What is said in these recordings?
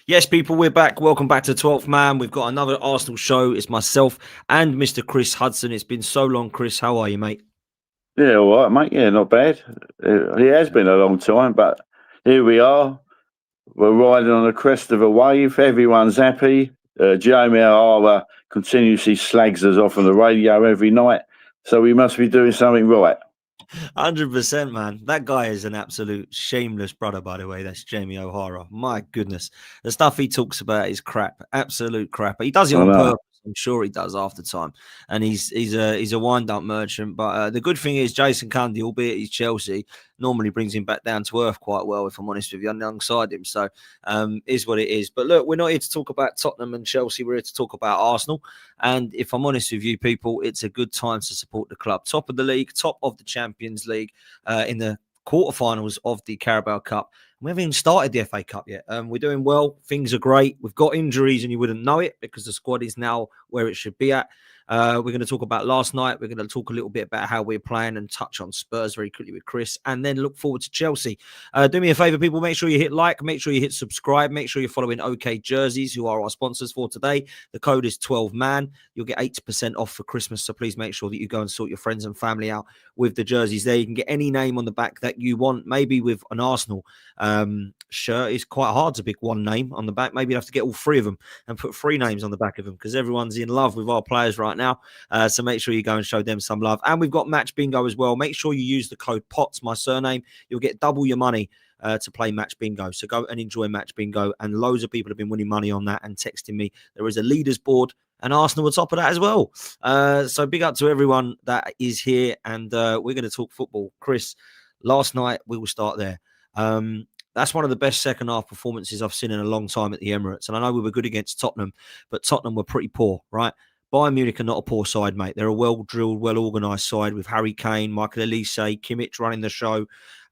Yes, people, we're back. Welcome back to 12th Man. We've got another Arsenal show. It's myself and Mr. Chris Hudson. It's been so long, Chris. How are you, mate? Yeah, all right, mate. Yeah, not bad. It has been a long time, but here we are. We're riding on the crest of a wave. Everyone's happy. Jamie O'Hara continuously slags us off on the radio every night, so we must be doing something right. 100%, man. That guy is an absolute shameless brother, by the way. That's Jamie O'Hara. My goodness. The stuff he talks about is crap. Absolute crap. He does it I on know. purpose. I'm sure he does half the time. And he's a wind-up merchant. But the good thing is Jason Cundy, albeit he's Chelsea, normally brings him back down to earth quite well, if I'm honest with you, alongside him. So is what it is. But look, we're not here to talk about Tottenham and Chelsea. We're here to talk about Arsenal. And if I'm honest with you, people, it's a good time to support the club. Top of the league, top of the Champions League, in the quarterfinals of the Carabao Cup. We haven't even started the FA Cup yet. We're doing well. Things are great. We've got injuries and you wouldn't know it because the squad is now where it should be at. We're going to talk about last night. We're going to talk a little bit about how we're playing and touch on Spurs very quickly with Chris, and then look forward to Chelsea. Do me a favor, people. Make sure you hit like. Make sure you hit subscribe. Make sure you're following OK Jerseys, who are our sponsors for today. The code is 12MAN. You'll get 80% off for Christmas, so please make sure that you go and sort your friends and family out with the jerseys there. You can get any name on the back that you want. Maybe with an Arsenal shirt, it's quite hard to pick one name on the back. Maybe you have to get all three of them and put three names on the back of them because everyone's in love with our players right now. So make sure you go and show them some love. And we've got Match Bingo as well. Make sure you use the code POTS, my surname. You'll get double your money to play Match Bingo. So go and enjoy Match Bingo. And loads of people have been winning money on that and texting me. There is a leaders board and Arsenal on top of that as well. So big up to everyone that is here. And we're going to talk football. Chris, last night, we will start there. That's one of the best second half performances I've seen in a long time at the Emirates. And I know we were good against Tottenham, but Tottenham were pretty poor, right? Bayern Munich are not a poor side, mate. They're a well-drilled, well-organised side with Harry Kane, Michael Elise, Kimmich running the show.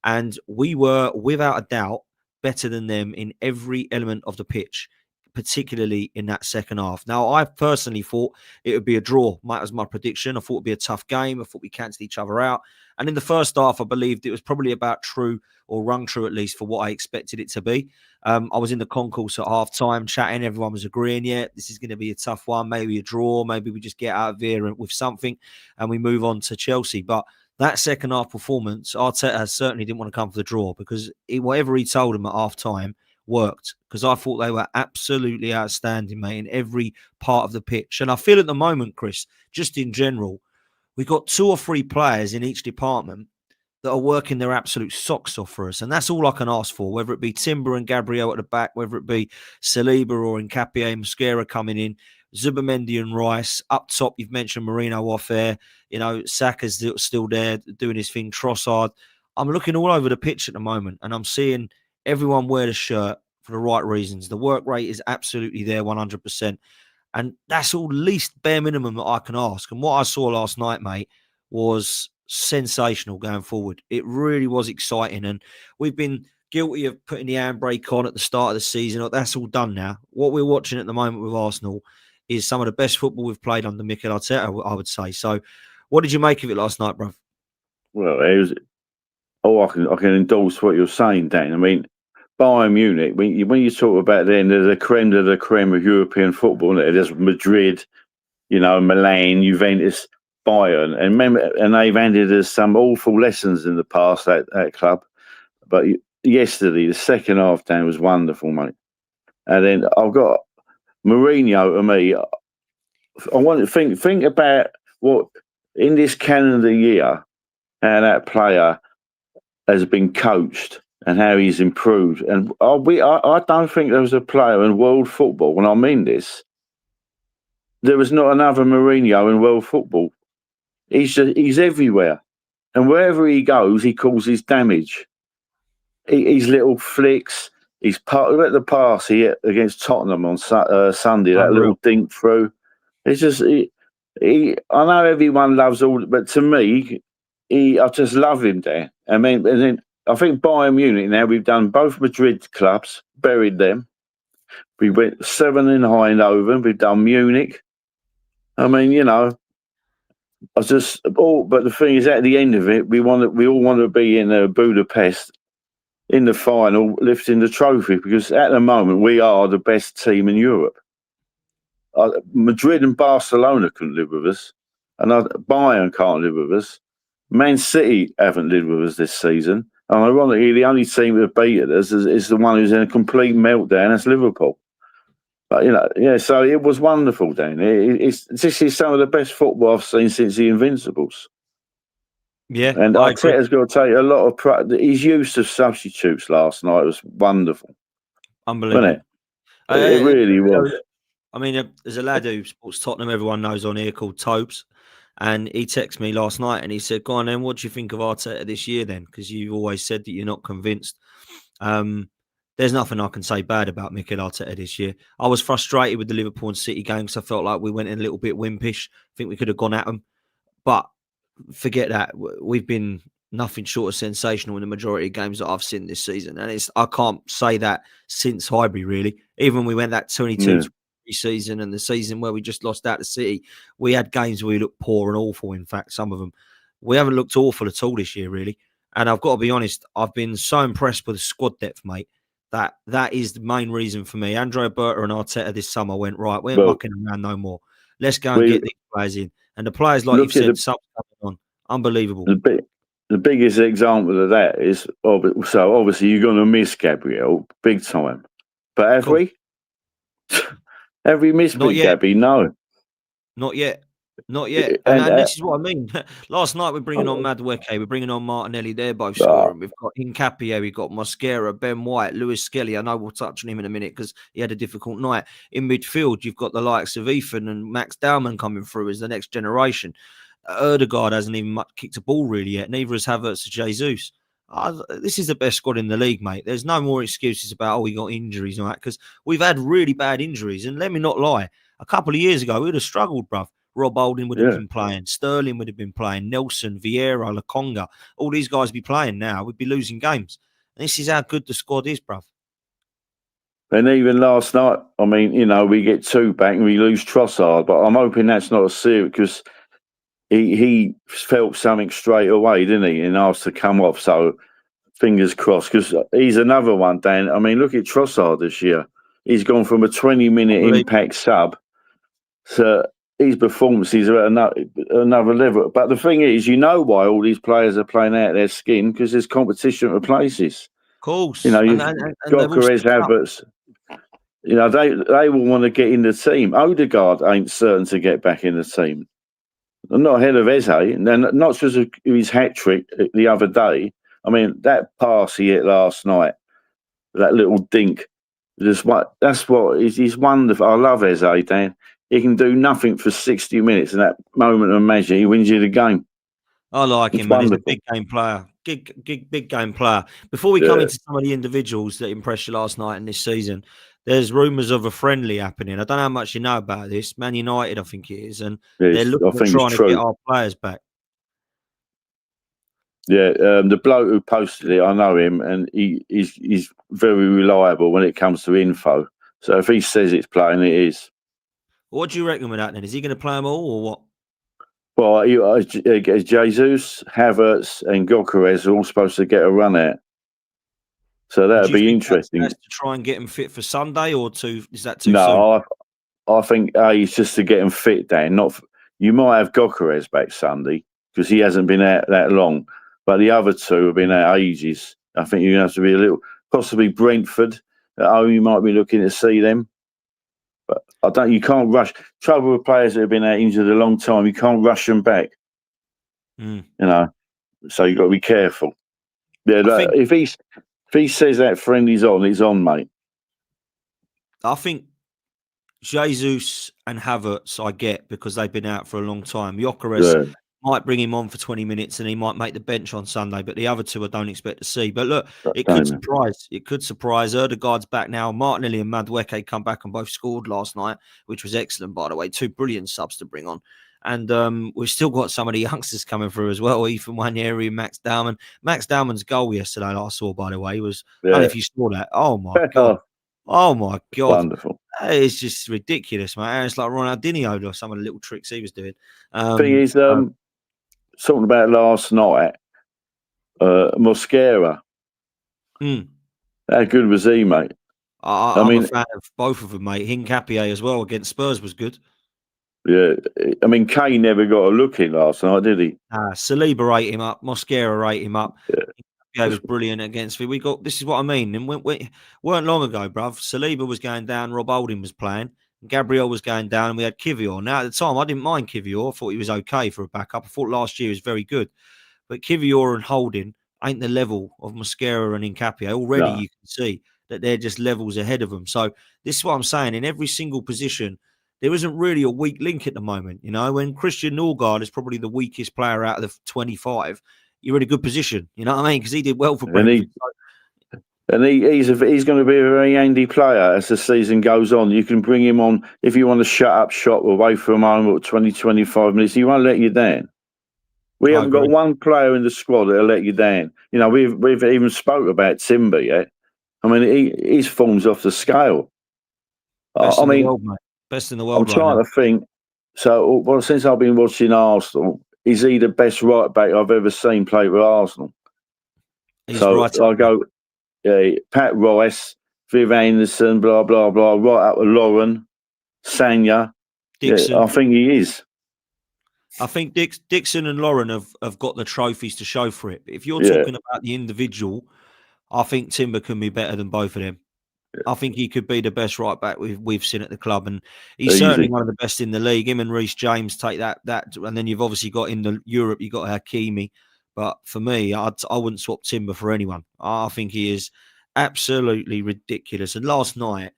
And we were, without a doubt, better than them in every element of the pitch, particularly in that second half. Now, I personally thought it would be a draw. That was my prediction. I thought it would be a tough game. I thought we cancelled each other out. And in the first half, I believed it was probably about true or rung true, at least, for what I expected it to be. I was in the concourse at half-time chatting. Everyone was agreeing, yeah, this is going to be a tough one, maybe a draw. Maybe we just get out of here with something and we move on to Chelsea. But that second half performance, Arteta certainly didn't want to come for the draw because whatever he told them at half-time worked, because I thought they were absolutely outstanding, mate, in every part of the pitch. And I feel at the moment, Chris, just in general, we've got two or three players in each department that are working their absolute socks off for us. And that's all I can ask for, whether it be Timber and Gabriel at the back, whether it be Saliba or Nkapie, Mosquera coming in, Zubimendi and Rice. Up top, you've mentioned Marino off air. You know, Saka's still there doing his thing, Trossard. I'm looking all over the pitch at the moment and I'm seeing everyone wear the shirt for the right reasons. The work rate is absolutely there, 100%. And that's all least bare minimum that I can ask. And what I saw last night, mate, was sensational going forward. It really was exciting. And we've been guilty of putting the handbrake on at the start of the season. That's all done now. What we're watching at the moment with Arsenal is some of the best football we've played under Mikel Arteta, I would say. So what did you make of it last night, bruv? Well, it was. Oh, I can endorse what you're saying, Dan. I mean, Bayern Munich. When you talk about them, they're the creme of European football. There's Madrid, Milan, Juventus, Bayern, and remember, and they've handed us some awful lessons in the past, that club. But yesterday, the second half, Dan, was wonderful, mate. And then I've got Mourinho to me. I want to think about what in this calendar year, how that player has been coached and how he's improved. And I don't think there was a player in world football, and I mean this, there was not another Mourinho in world football. He's everywhere. And wherever he goes, he causes damage. His little flicks, he's part of the pass he hit against Tottenham on Sunday, that little dink through. It's just, I know everyone loves all, but to me, I just love him there. I mean, and then I think Bayern Munich now, we've done both Madrid clubs, buried them. We went 7 in Eindhoven, we've done Munich. I mean, but the thing is, at the end of it, we all want to be in Budapest in the final lifting the trophy, because at the moment we are the best team in Europe. Madrid and Barcelona couldn't live with us, and Bayern can't live with us. Man City haven't lived with us this season, and ironically, the only team that have beaten us is the one who's in a complete meltdown. That's Liverpool. But so it was wonderful, Dan. This is some of the best football I've seen since the Invincibles. Yeah, and I agree. Arteta's got to take a lot of his use of substitutes last night was wonderful. Unbelievable. Wasn't it? It really was. I mean, there's a lad who supports Tottenham, everyone knows on here, called Tobes. And he texted me last night and he said, go on then, what do you think of Arteta this year then? Because you've always said that you're not convinced. There's nothing I can say bad about Mikel Arteta this year. I was frustrated with the Liverpool and City game because I felt like we went in a little bit wimpish. I think we could have gone at them. But forget that. We've been nothing short of sensational in the majority of games that I've seen this season. And I can't say that since Highbury, really. Even when we went that 22 season and the season where we just lost out to City, we had games where we looked poor and awful. In fact, some of them. We haven't looked awful at all this year, really. And I've got to be honest, I've been so impressed with the squad depth, mate, that is the main reason for me. Andrea Berta and Arteta this summer went, right, we ain't mucking around no more. Let's go and get these players in. And the players, like you've said, something coming on. Unbelievable. The biggest example of that is, so obviously you're going to miss Gabriel big time. But have we? Have we missed Gabby? No. Not yet. Not yet. And this is what I mean. Last night we're bringing on Madueke, we're bringing on Martinelli. They're both scoring. We've got Hincapie, we've got Mosquera, Ben White, Lewis-Skelly. I know we'll touch on him in a minute because he had a difficult night. In midfield, you've got the likes of Ethan and Max Dowman coming through as the next generation. Ødegaard hasn't even kicked a ball really yet. Neither has Havertz or Jesus. This is the best squad in the league, mate. There's no more excuses about, we got injuries and that, because we've had really bad injuries. And let me not lie, a couple of years ago, we would have struggled, bruv. Rob Holding would have been playing. Sterling would have been playing. Nelson, Vieira, Lokonga. All these guys would be playing now. We'd be losing games. And this is how good the squad is, bruv. And even last night, I mean, we get 2 back and we lose Trossard. But I'm hoping that's not a serious, because he felt something straight away, didn't he? And asked to come off. So fingers crossed, because he's another one, Dan. I mean, look at Trossard this year. He's gone from a 20-minute impact sub to his performances are at another level. But the thing is, why all these players are playing out their skin, because there's competition for places. Of course. You've got Perez, Havertz. They will want to get in the team. Ødegaard ain't certain to get back in the team. I'm not ahead of Eze, and then not just his hat-trick the other day. I mean, that pass he hit last night, that little dink, he's wonderful. I love Eze, Dan. He can do nothing for 60 minutes, and that moment of magic, he wins you the game. I like him, man. He's a big game player. Big game player. Before we come into some of the individuals that impressed you last night and this season, there's rumours of a friendly happening. I don't know how much you know about this. Man United, I think it is, and they're looking at trying to get our players back. Yeah, the bloke who posted it, I know him, and he's very reliable when it comes to info. So if he says it's playing, it is. What do you reckon with that then? Is he going to play them all or what? Well, Jesus, Havertz, and Gyökeres are all supposed to get a run out. So that would be interesting. To try and get him fit for Sunday, or is that too soon? No, I think it's just to get him fit, Dan. You might have Gyökeres back Sunday because he hasn't been out that long, but the other 2 have been out ages. I think you're going to have to be a little, possibly Brentford. You might be looking to see them. But you can't rush. Trouble with players that have been out injured a long time, you can't rush them back. So you've got to be careful. Yeah, if he says that friendly's on, it's on, mate. I think Jesus and Havertz I get because they've been out for a long time. Gyökeres might bring him on for 20 minutes and he might make the bench on Sunday, but the other 2 I don't expect to see. But look, it could surprise. It could surprise. Ødegaard's back now. Martinelli and Madueke come back and both scored last night, which was excellent, by the way. 2 brilliant subs to bring on. And we've still got some of the youngsters coming through as well. Ethan Nwaneri and Max Dowman. Max Dowman's goal yesterday that I saw, by the way, was, I don't know if you saw that. Oh, my God. Oh, my God. Wonderful. It's just ridiculous, man. It's like Ronaldinho or some of the little tricks he was doing. Thing is, talking about last night, Mosquera. Mm. How good was he, mate? I'm a fan of both of them, mate. Hincapié as well against Spurs was good. Yeah, I mean, Kane never got a look in last night, did he? Saliba ate him up. Mosquera ate him up. Yeah. Hincapié was brilliant against me. This is what I mean. And we weren't long ago, bruv. Saliba was going down. Rob Holding was playing. Gabriel was going down, and we had Kivior. Now, at the time, I didn't mind Kivior. I thought he was okay for a backup. I thought last year he was very good. But Kivior and Holding ain't the level of Mosquera and Hincapié. Already you can see that they're just levels ahead of them. So this is what I'm saying. In every single position, there isn't really a weak link at the moment. You know, when Christian Norgard is probably the weakest player out of the 25, you're in a good position. You know what I mean? Because he did well for Brentford. And he's going to be a very handy player as the season goes on. You can bring him on if you want to shut up shop away from home at 20, 25 minutes. He won't let you down. We haven't got one player in the squad that'll let you down. You know, we've even spoke about Timber yet. I mean, his form's off the scale. Best in the world, mate. Best in the world. I'm trying to think. So, since I've been watching Arsenal, is he the best right back I've ever seen play with Arsenal? He's right. I go, Pat Rice, Viv Anderson, blah blah blah, right up to Lauren, Sanya, Dixon. Yeah, I think he is. I think Dixon and Lauren have got the trophies to show for it. But if you're talking about the individual, I think Timber can be better than both of them. I think he could be the best right back we've seen at the club, and he's certainly one of the best in the league. Him and Reece James take that, and then you've obviously got in the Europe, you've got Hakimi. But for me, I wouldn't swap Timber for anyone. I think he is absolutely ridiculous. And last night,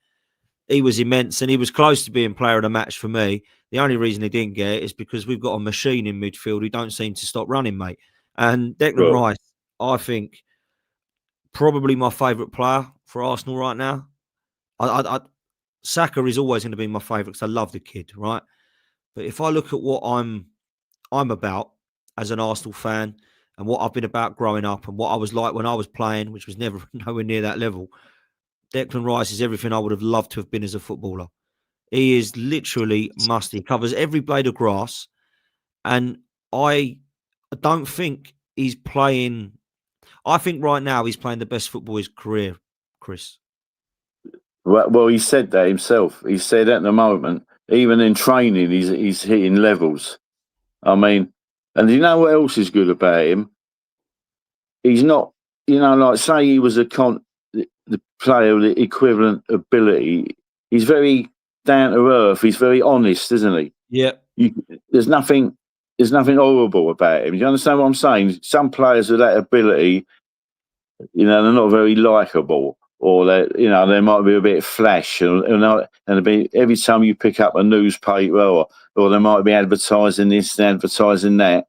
he was immense, and he was close to being player of the match for me. The only reason he didn't get it is because we've got a machine in midfield who don't seem to stop running, mate. And Declan Rice, I think, probably my favourite player for Arsenal right now. Saka is always going to be my favourite because I love the kid, right? But if I look at what I'm about as an Arsenal fan and what I've been about growing up and what I was like when I was playing, which was never nowhere near that level, Declan Rice is everything I would have loved to have been as a footballer. He is literally musty. He covers every blade of grass. And I don't think he's playing. I think right now he's playing the best football of his career, Chris. Well, he said that himself. He said at the moment, even in training, he's hitting levels. I mean, and you know what else is good about him? He's not, like say he was the player with the equivalent ability. He's very down to earth. He's very honest, isn't he? Yeah. There's nothing horrible about him. Do you understand what I'm saying? Some players with that ability, they're not very likable. Or they might be a bit flash, and every time you pick up a newspaper, or they might be advertising this and advertising that.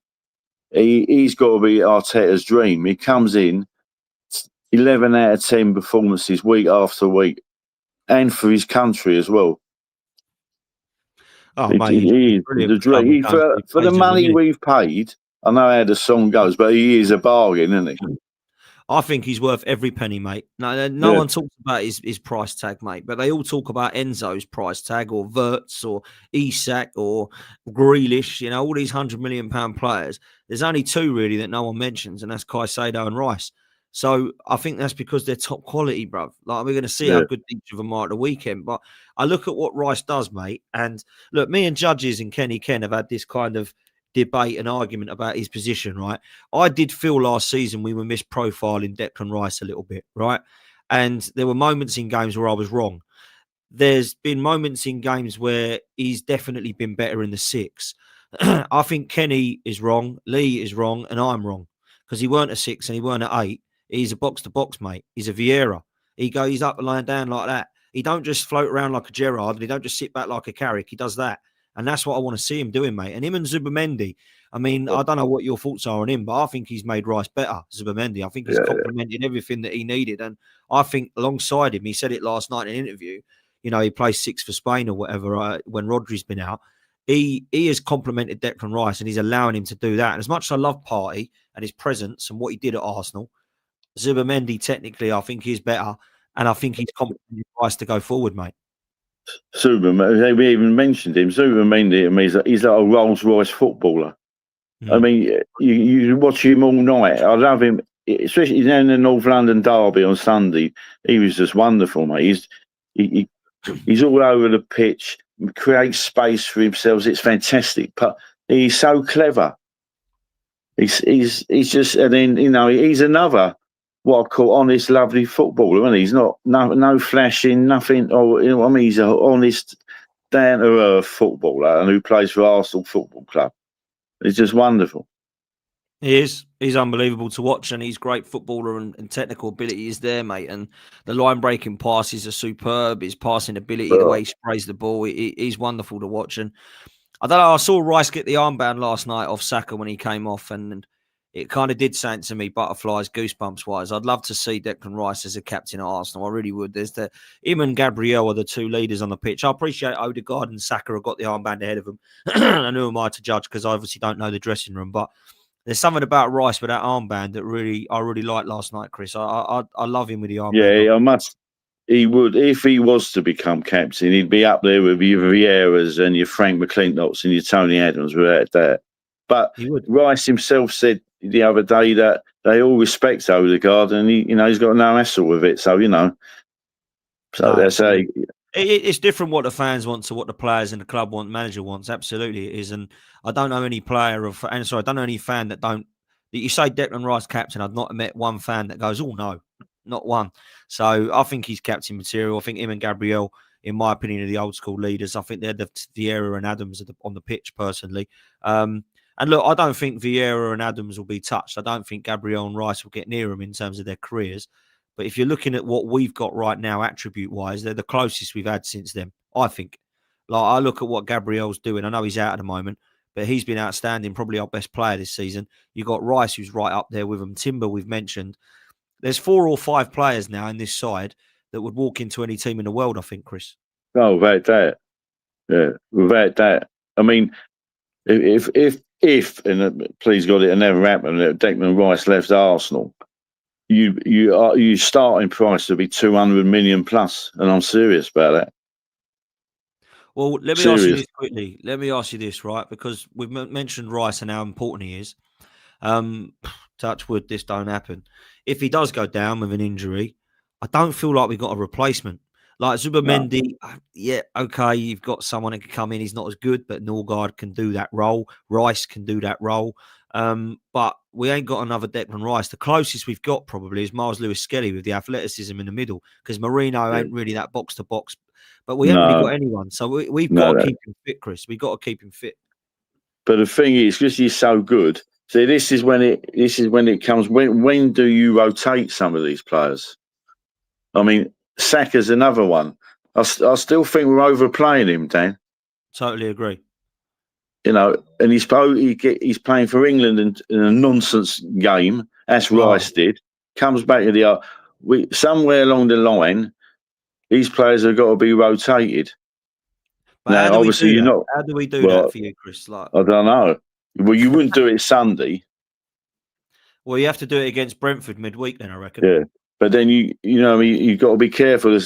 He's got to be Arteta's dream. He comes in 11 out of 10 performances week after week, and for his country as well. Oh, mate, he's the dream. For the money we've paid, I know how the song goes, but he is a bargain, isn't he? I think he's worth every penny, mate. No one talks about his price tag, mate, but they all talk about Enzo's price tag or Wirtz or Isak or Grealish, all these £100 million players. There's only two really that no one mentions, and that's Caicedo and Rice. So I think that's because they're top quality, bruv. Like, we're going to see how good each of them are at the weekend. But I look at what Rice does, mate, and look, me and Judges and Kenny Ken have had this kind of debate and argument about his position, right? I did feel last season we were misprofiling Declan Rice a little bit, right? And there were moments in games where I was wrong. There's been moments in games where he's definitely been better in the six. I think Kenny is wrong, Lee is wrong, and I'm wrong because he weren't a 6 and he weren't an 8. He's a box-to-box, mate. He's a Vieira. He's up and lying down like that. He don't just float around like a Gerrard, and he don't just sit back like a Carrick. He does that. And that's what I want to see him doing, mate. And him and Zubimendi, I mean, I don't know what your thoughts are on him, but I think he's made Rice better, Zubimendi. I think he's complemented everything that he needed. And I think alongside him, he said it last night in an interview, he plays 6 for Spain or whatever when Rodri's been out. He has complemented Declan Rice and he's allowing him to do that. And as much as I love Partey and his presence and what he did at Arsenal, Zubimendi technically I think is better. And I think he's complemented Rice to go forward, mate. Zubimendi, we even mentioned him. Zubimendi, he's like a Rolls Royce footballer. I mean, you watch him all night. I love him. especially in the North London derby on Sunday, he was just wonderful, mate. He's all over the pitch, creates space for himself. It's fantastic, but he's so clever. He's just, and then he's another what I call honest, lovely footballer. And he's not no flashing, nothing. Or I mean, he's an honest, down to earth footballer, and who plays for Arsenal Football Club. It's just wonderful. He is. He's unbelievable to watch, and he's great footballer and technical ability is there, mate. And the line-breaking passes are superb. His passing ability, the way he sprays the ball, he's wonderful to watch. And I don't know, I saw Rice get the armband last night off Saka when he came off, and it kind of did something to me, butterflies, goosebumps-wise. I'd love to see Declan Rice as a captain at Arsenal. I really would. Him and Gabriel are the two leaders on the pitch. I appreciate Odegaard and Saka have got the armband ahead of them. And who am I to judge, because I obviously don't know the dressing room, but there's something about Rice with that armband that I really liked last night, Chris. I love him with the armband. Yeah, I must. He would, if he was to become captain, he'd be up there with your Vieiras and your Frank McClintocks and your Tony Adams without that. But Rice himself said the other day that they all respect Odegaard, and he's got no hassle with it. So that's it's different what the fans want to what the players and the club want, manager wants. Absolutely, it is. And I don't know any I don't know any fan that you say Declan Rice captain. I've not met one fan that goes, oh no, not one. So I think he's captain material. I think him and Gabriel, in my opinion, are the old school leaders. I think they're the Vieira and Adams on the pitch personally. And look, I don't think Vieira and Adams will be touched. I don't think Gabriel and Rice will get near them in terms of their careers. But if you're looking at what we've got right now, attribute-wise, they're the closest we've had since then, I think. Like, I look at what Gabriel's doing. I know he's out at the moment, but he's been outstanding, probably our best player this season. You've got Rice, who's right up there with him. Timber, we've mentioned. There's 4 or 5 players now in this side that would walk into any team in the world, I think, Chris. Oh, without that. Yeah, without that. I mean, if and please God, it never happened, that Declan Rice left Arsenal, you starting price to be 200 million plus, and I'm serious about that. Well, let me ask you this quickly. Let me ask you this, right? Because we've mentioned Rice and how important he is. Touch wood, this don't happen. If he does go down with an injury, I don't feel like we've got a replacement. Like Zubamendi, yeah, okay, you've got someone that can come in. He's not as good, but Norgard can do that role. Rice can do that role. But we ain't got another Declan Rice. The closest we've got probably is Miles Lewis-Skelly with the athleticism in the middle, because Marino ain't really that box-to-box. But we haven't really got anyone. So we've got to keep him fit, Chris. We've got to keep him fit. But the thing is, because he's so good, so this is when it comes. When do you rotate some of these players? I mean, Saka's another one. I still think we're overplaying him, Dan. Totally agree. And he's playing for England in a nonsense game, as Rice did. Comes back to somewhere along the line, these players have got to be rotated. But now, obviously, you're not. How do we do that for you, Chris? I don't know. Well, you wouldn't do it Sunday. Well, you have to do it against Brentford midweek, then I reckon. Yeah, but then you've got to be careful.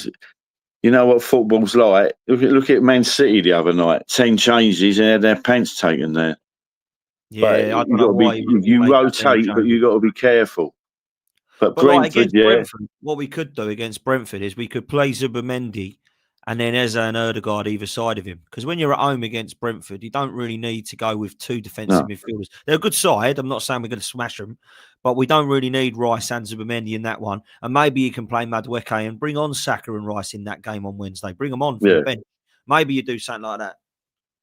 You know what football's like. Look at Man City the other night. 10 changes and had their pants taken there. Yeah, I don't know why you rotate, but you got to be careful. But Brentford, Brentford, what we could do against Brentford is we could play Zubamendi and then Eze and Odegaard either side of him. Because when you're at home against Brentford, you don't really need to go with 2 defensive midfielders. They're a good side. I'm not saying we're going to smash them, but we don't really need Rice and Zubamendi in that one. And maybe you can play Madueke and bring on Saka and Rice in that game on Wednesday. Bring them on from the bench. Maybe you do something like that.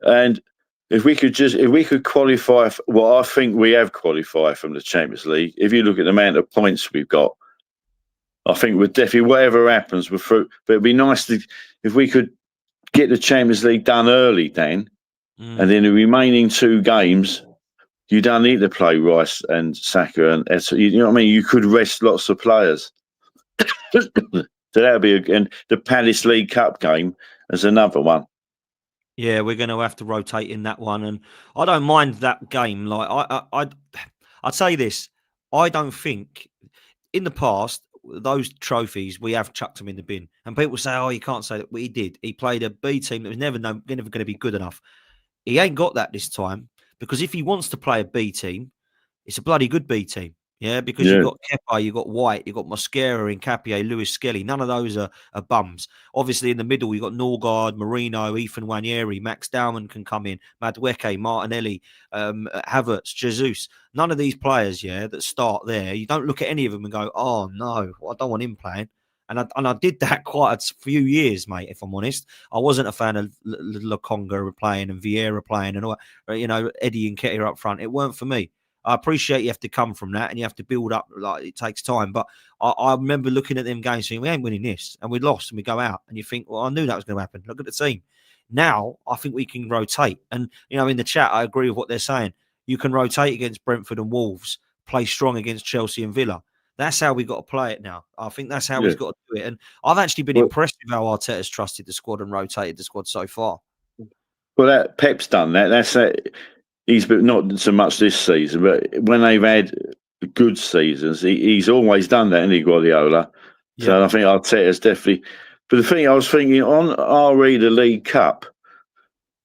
And if we could qualify, I think we have qualified from the Champions League. If you look at the amount of points we've got, I think we're definitely, whatever happens, we're through. But it'd be nice if we could get the Champions League done early, Dan, and then the remaining 2 games, you don't need to play Rice and Saka and you know what I mean. You could rest lots of players. So that'll be and the Palace League Cup game as another one. Yeah, we're going to have to rotate in that one, and I don't mind that game. Like I'd say this: I don't think in the past those trophies we have chucked them in the bin, and people say, "Oh, you can't say that." Well, he did. He played a B team that was never going to be good enough. He ain't got that this time because if he wants to play a B team, it's a bloody good B team. Yeah, because you've got Kepa, you've got White, you've got Mosquera, Nkapie, Lewis-Skelly. None of those are bums. Obviously, in the middle, you've got Norgard, Marino, Ethan Nwaneri, Max Dowman can come in, Madueke, Martinelli, Havertz, Jesus. None of these players, that start there, you don't look at any of them and go, oh, no, I don't want him playing. And I did that quite a few years, mate, if I'm honest. I wasn't a fan of Lokonga playing and Vieira playing and all that, Eddie and Nketiah up front. It weren't for me. I appreciate you have to come from that and you have to build up, like it takes time. But I remember looking at them games saying, we ain't winning this. And we lost and we go out. And you think, well, I knew that was going to happen. Look at the team. Now, I think we can rotate. And, in the chat, I agree with what they're saying. You can rotate against Brentford and Wolves, play strong against Chelsea and Villa. That's how we've got to play it now. I think that's how we've got to do it. And I've actually been impressed with how Arteta's trusted the squad and rotated the squad so far. Well, that Pep's done that. That's that. He's been not so much this season, but when they've had good seasons, he's always done that, hasn't he, Guardiola? Yeah. So I think Arteta's definitely. But the thing I was thinking on RE the League Cup.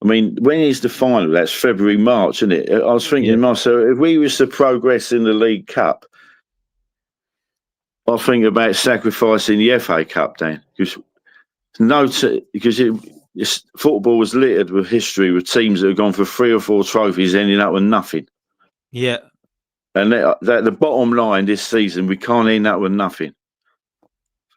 I mean, when is the final? That's February, March, isn't it? I was thinking to myself, if we was to progress in the League Cup, I think about sacrificing the FA Cup, Dan, because football was littered with history with teams that have gone for 3 or 4 trophies, ending up with nothing. Yeah, and that the bottom line this season, we can't end up with nothing.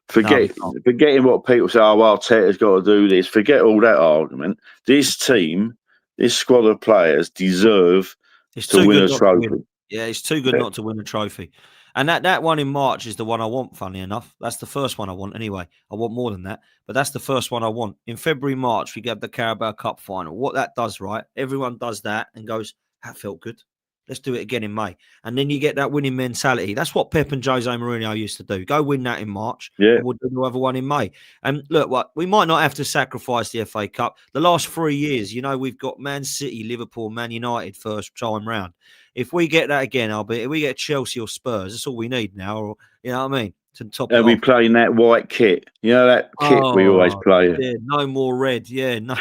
Forgetting what people say. Oh, well, Arteta's got to do this. Forget all that argument. This team, this squad of players, deserve to win a trophy. Yeah, it's too good not to win a trophy. And that one in March is the one I want, funny enough. That's the first one I want anyway. I want more than that. But that's the first one I want. In February, March, we get the Carabao Cup final. What that does, right? Everyone does that and goes, that felt good. Let's do it again in May. And then you get that winning mentality. That's what Pep and Jose Mourinho used to do. Go win that in March. Yeah. And we'll do the other one in May. And look, we might not have to sacrifice the FA Cup. The last 3 years, we've got Man City, Liverpool, Man United first time round. If we get that again, if we get Chelsea or Spurs, that's all we need now. Or, you know what I mean? To top it off. We playing that white kit. You know that kit we always play. Yeah, no more red. Yeah, no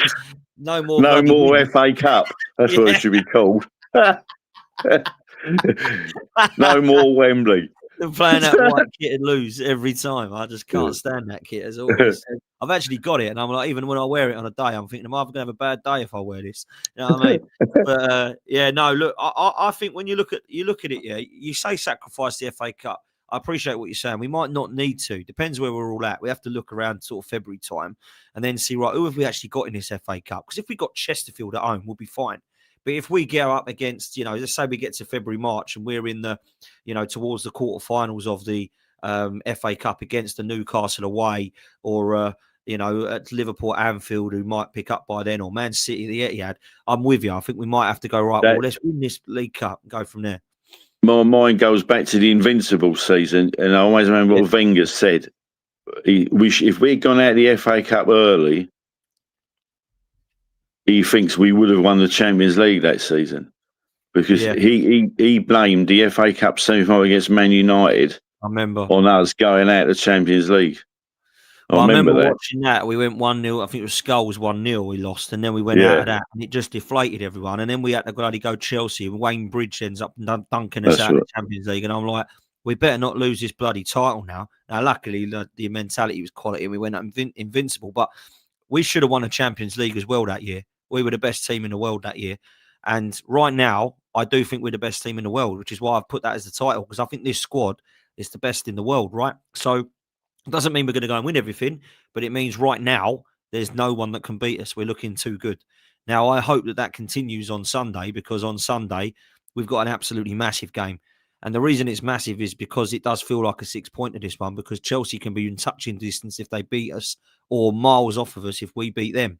more. No more wins. FA Cup. That's what it should be called. No more Wembley. They're playing that white kit and lose every time. I just can't stand that kit as always. I've actually got it, and I'm like, even when I wear it on a day, I'm thinking, am I going to have a bad day if I wear this? You know what I mean? But no. Look, I think when you look at it, you say sacrifice the FA Cup. I appreciate what you're saying. We might not need to. Depends where we're all at. We have to look around sort of February time and then see, right, who have we actually got in this FA Cup? Because if we got Chesterfield at home, we'll be fine. But if we get up against, let's say we get to February, March, and we're in the, towards the quarterfinals of the FA Cup against the Newcastle away, or at Liverpool, Anfield, who might pick up by then, or Man City, the Etihad, I'm with you. I think we might have to go right. Well, let's win this League Cup and go from there. My mind goes back to the Invincible season, and I always remember what Wenger said. If we'd gone out of the FA Cup early, he thinks we would have won the Champions League that season, because he blamed the FA Cup semi-final against Man United. I remember on us going out of the Champions League. I remember watching that. We went 1-0. I think it was Skulls 1-0. We lost, and then we went out of that, and it just deflated everyone. And then we had to bloody go Chelsea, and Wayne Bridge ends up dunking us out of the Champions League. And I'm like, we better not lose this bloody title now. Now, luckily, the mentality was quality, and we went up invincible. But we should have won a Champions League as well that year. We were the best team in the world that year. And right now, I do think we're the best team in the world, which is why I've put that as the title, because I think this squad is the best in the world, right? So it doesn't mean we're going to go and win everything, but it means right now there's no one that can beat us. We're looking too good. Now, I hope that continues on Sunday, because on Sunday, we've got an absolutely massive game. And the reason it's massive is because it does feel like a 6-pointer, this one, because Chelsea can be in touching distance if they beat us, or miles off of us if we beat them.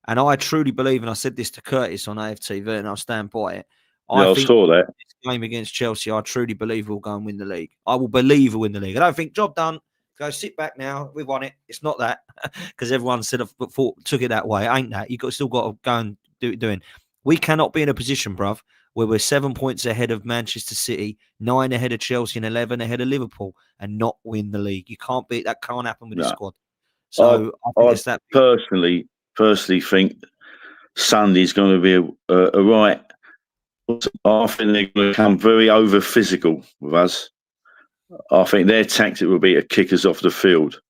And I truly believe, and I said this to Curtis on AFTV, and I'll stand by it. I saw that. This game against Chelsea, I truly believe we'll go and win the league. I will believe we'll win the league. I don't think job done. Go sit back now. We've won it. It's not that, because everyone took it that way. It ain't that. Still got to go and do it. Doing. We cannot be in a position, bruv, where we're 7 points ahead of Manchester City, 9 ahead of Chelsea, and 11 ahead of Liverpool, and not win the league. You can't beat that. Can't happen with this squad. So I think it's that. Personally think Sunday's going to be a right I think they're going to come very over physical with us. I think their tactic will be to kick us off the field.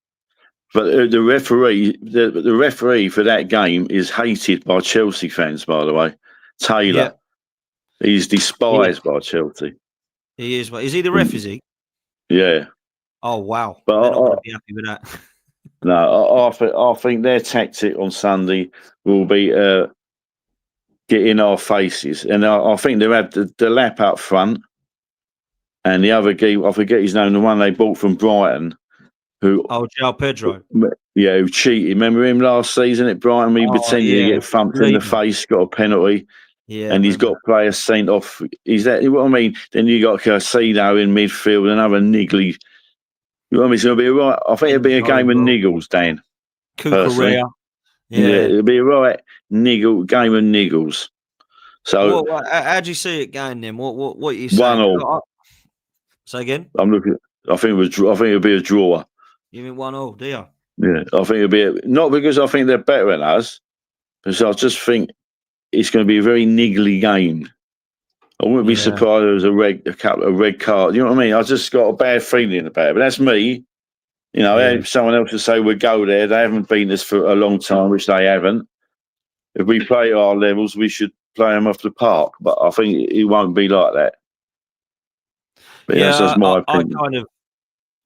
But the referee for that game is hated by Chelsea fans, by the way. Taylor. Yeah. He's despised by Chelsea. He is. Is he the ref, is he? Yeah. Oh, wow. But They're not going to be happy with that. No, I think their tactic on Sunday will be get in our faces. And I think they'll have the lap up front and the other guy, I forget his name, the one they bought from Brighton. João Pedro. Yeah, who cheated. Remember him last season at Brighton? We pretended to get thumped in the face, got a penalty. Yeah, and he's got players sent off. Is that what I mean? Then you got Casido in midfield, another niggly. You know what I mean? So it'll be right. I think it'll be a game of niggles, Dan. Cucurella. Yeah, it'll be a right game of niggles. So, how do you see it going then? What you saying? 1-1. Say again. I'm looking. I think it'll be a draw. You mean 1-1, do you? Yeah, I think it'll be not because I think they're better than us, because I just think it's going to be a very niggly game. I wouldn't be surprised if there was a couple of red cards. You know what I mean? I just got a bad feeling about it. But that's me. You know, someone else would say we'll go there. They haven't beaten us for a long time, which they haven't. If we play at our levels, we should play them off the park. But I think it won't be like that. But that's just my opinion.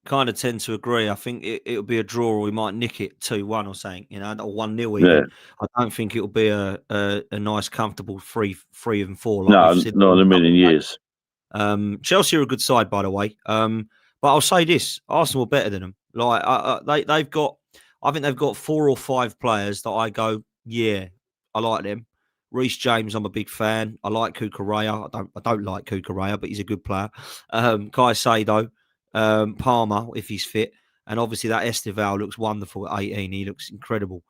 I kind of tend to agree. I think it'll be a draw, or we might nick it 2-1 or something, or 1-0 even. Yeah. I don't think it'll be a nice, comfortable 3-4. Not in a million years. Chelsea are a good side, by the way. But I'll say this: Arsenal are better than them. Like I think they've got 4 or 5 players that I go, yeah, I like them. Reece James, I'm a big fan. I like Cucurella. I don't like Cucurella, but he's a good player. Caicedo. Palmer, if he's fit, and obviously that Estival looks wonderful at 18. He looks incredible.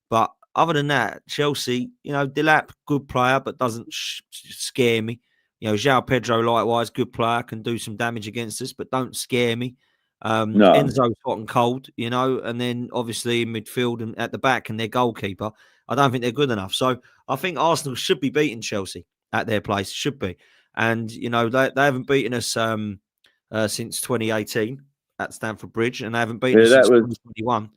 But other than that, Chelsea, Delap, good player, but doesn't scare me. João Pedro, likewise, good player, can do some damage against us, but don't scare me. No. Enzo's hot and cold, and then obviously in midfield and at the back and their goalkeeper, I don't think they're good enough. So I think Arsenal should be beating Chelsea at their place, should be. And, they haven't beaten us since 2018 at Stamford Bridge, and they haven't beaten us since 2021.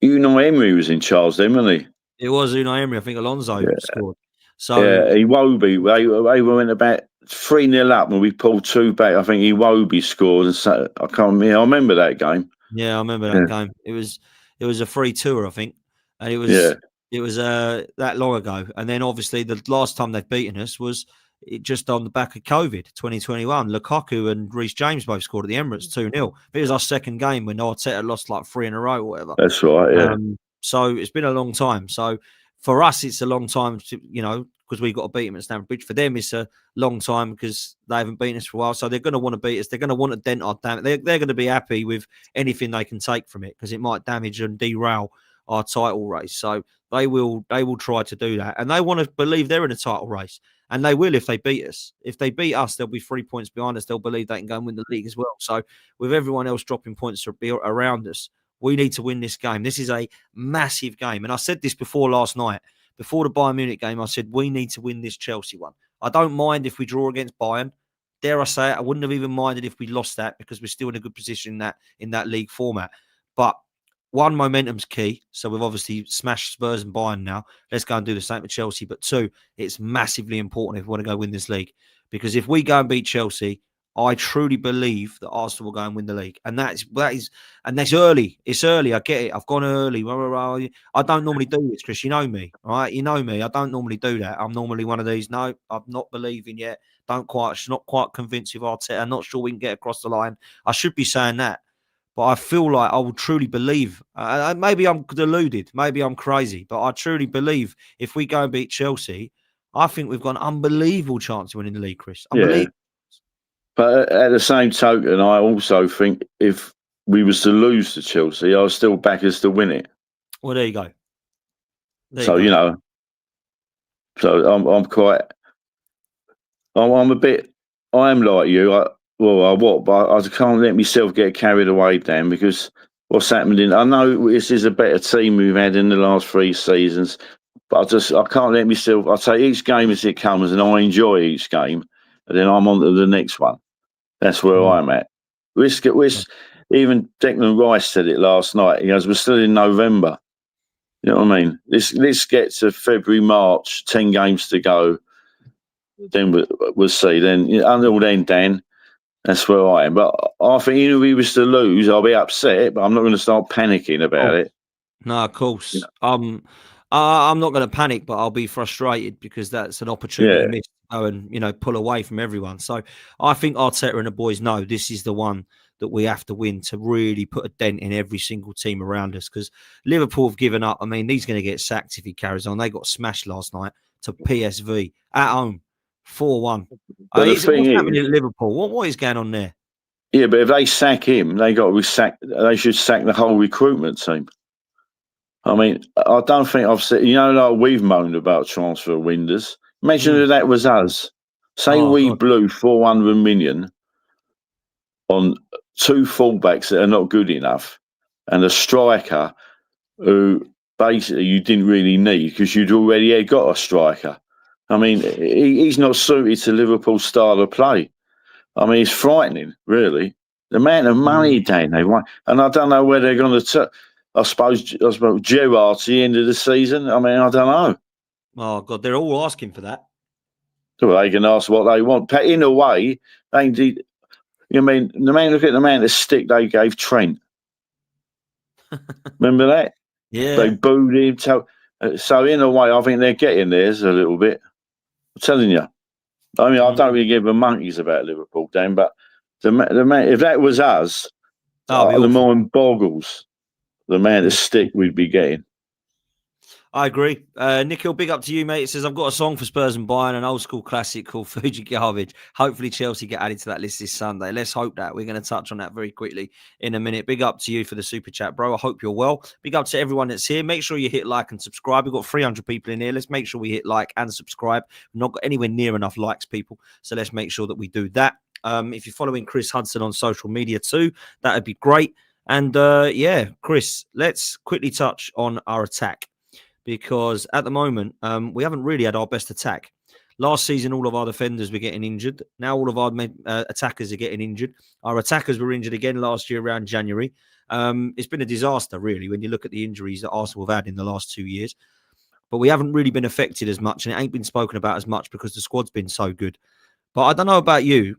Unai Emery was in charge then, wasn't he? It was Unai Emery. I think Alonso scored. So Iwobi. They went about 3-0 up when we pulled 2 back. I think Iwobi scored, and so I remember that game. Yeah, I remember that game. It was a 3-2, I think, and it was that long ago. And then obviously the last time they've beaten us was just on the back of COVID, 2021. Lukaku and Reece James both scored at the Emirates 2-0. It was our second game when Arteta lost like 3 in a row or whatever. That's right, yeah. So it's been a long time. So for us, it's a long time, because we've got to beat them at Stamford Bridge. For them, it's a long time because they haven't beaten us for a while. So they're going to want to beat us. They're going to want to dent our damage. They're going to be happy with anything they can take from it because it might damage and derail our title race. So they will try to do that. And they want to believe they're in a title race. And they will if they beat us. If they beat us, they'll be 3 points behind us. They'll believe they can go and win the league as well. So with everyone else dropping points around us, we need to win this game. This is a massive game. And I said this before last night. Before the Bayern Munich game, I said we need to win this Chelsea one. I don't mind if we draw against Bayern. Dare I say it, I wouldn't have even minded if we lost that because we're still in a good position in that league format. But one, momentum's key. So we've obviously smashed Spurs and Bayern now. Let's go and do the same with Chelsea. But 2, it's massively important if we want to go win this league. Because if we go and beat Chelsea, I truly believe that Arsenal will go and win the league. And that's early. It's early. I get it. I've gone early. I don't normally do this, Chris. You know me, right? You know me. I don't normally do that. I'm normally one of these. No, I'm not believing yet. Not quite convinced with Arteta. I'm not sure we can get across the line. I should be saying that. But I feel like I will truly believe. Maybe I'm deluded. Maybe I'm crazy. But I truly believe if we go and beat Chelsea, I think we've got an unbelievable chance of winning the league, Chris. Unbelievable. Yeah. But at the same token, I also think if we was to lose to Chelsea, I'll still back us to win it. Well, there you go. I am like you. But I can't let myself get carried away, Dan, because what's happening? I know this is a better team we've had in the last 3 seasons. But I can't let myself. I take each game as it comes, and I enjoy each game, and then I'm on to the next one. That's where I'm at. Even Declan Rice said it last night. He goes, "We're still in November." You know what I mean? Let's get to February, March, 10 games to go. Then we'll see. Then until then, Dan, that's where I am. But I think even if we was to lose, I'll be upset, but I'm not going to start panicking about it. No, of course. I'm not going to panic, but I'll be frustrated because that's an opportunity missed to go and pull away from everyone. So I think Arteta and the boys know this is the one that we have to win to really put a dent in every single team around us. Because Liverpool have given up. I mean, he's going to get sacked if he carries on. They got smashed last night to PSV at home, 4-1. What's happening at Liverpool? What is going on there? Yeah, but if they sack him, they should sack the whole recruitment team. I mean, I don't think I've said, like we've moaned about transfer windows. Imagine if that was us. Say we blew 400 million on 2 fullbacks that are not good enough and a striker who basically you didn't really need because you'd already got a striker. I mean, he's not suited to Liverpool's style of play. I mean, it's frightening, really. The amount of money, Dan, they want. And I don't know where they're going to I suppose Gerrard to the end of the season. I mean, I don't know. Oh, God, they're all asking for that. Well, they can ask what they want. But in a way, they did. Look at the amount of stick they gave Trent. Remember that? Yeah. They booed him. So in a way, I think they're getting theirs a little bit. I'm telling you. I mean, I don't really give a monkeys about Liverpool, Dan, but the man, if that was us, the mind boggles. The amount of stick we'd be getting. I agree. Nikhil, big up to you, mate. It says, I've got a song for Spurs and Bayern, an old school classic called Fuji Garbage. Hopefully Chelsea get added to that list this Sunday. Let's hope that. We're going to touch on that very quickly in a minute. Big up to you for the super chat, bro. I hope you're well. Big up to everyone that's here. Make sure you hit like and subscribe. We've got 300 people in here. Let's make sure we hit like and subscribe. We've not got anywhere near enough likes, people. So let's make sure that we do that. If you're following Chris Hudson on social media too, that would be great. And Chris, let's quickly touch on our attack because at the moment, we haven't really had our best attack. Last season, all of our defenders were getting injured. Now all of our attackers are getting injured. Our attackers were injured again last year around January. It's been a disaster, really, when you look at the injuries that Arsenal have had in the last 2 years. But we haven't really been affected as much, and it ain't been spoken about as much because the squad's been so good. But I don't know about you.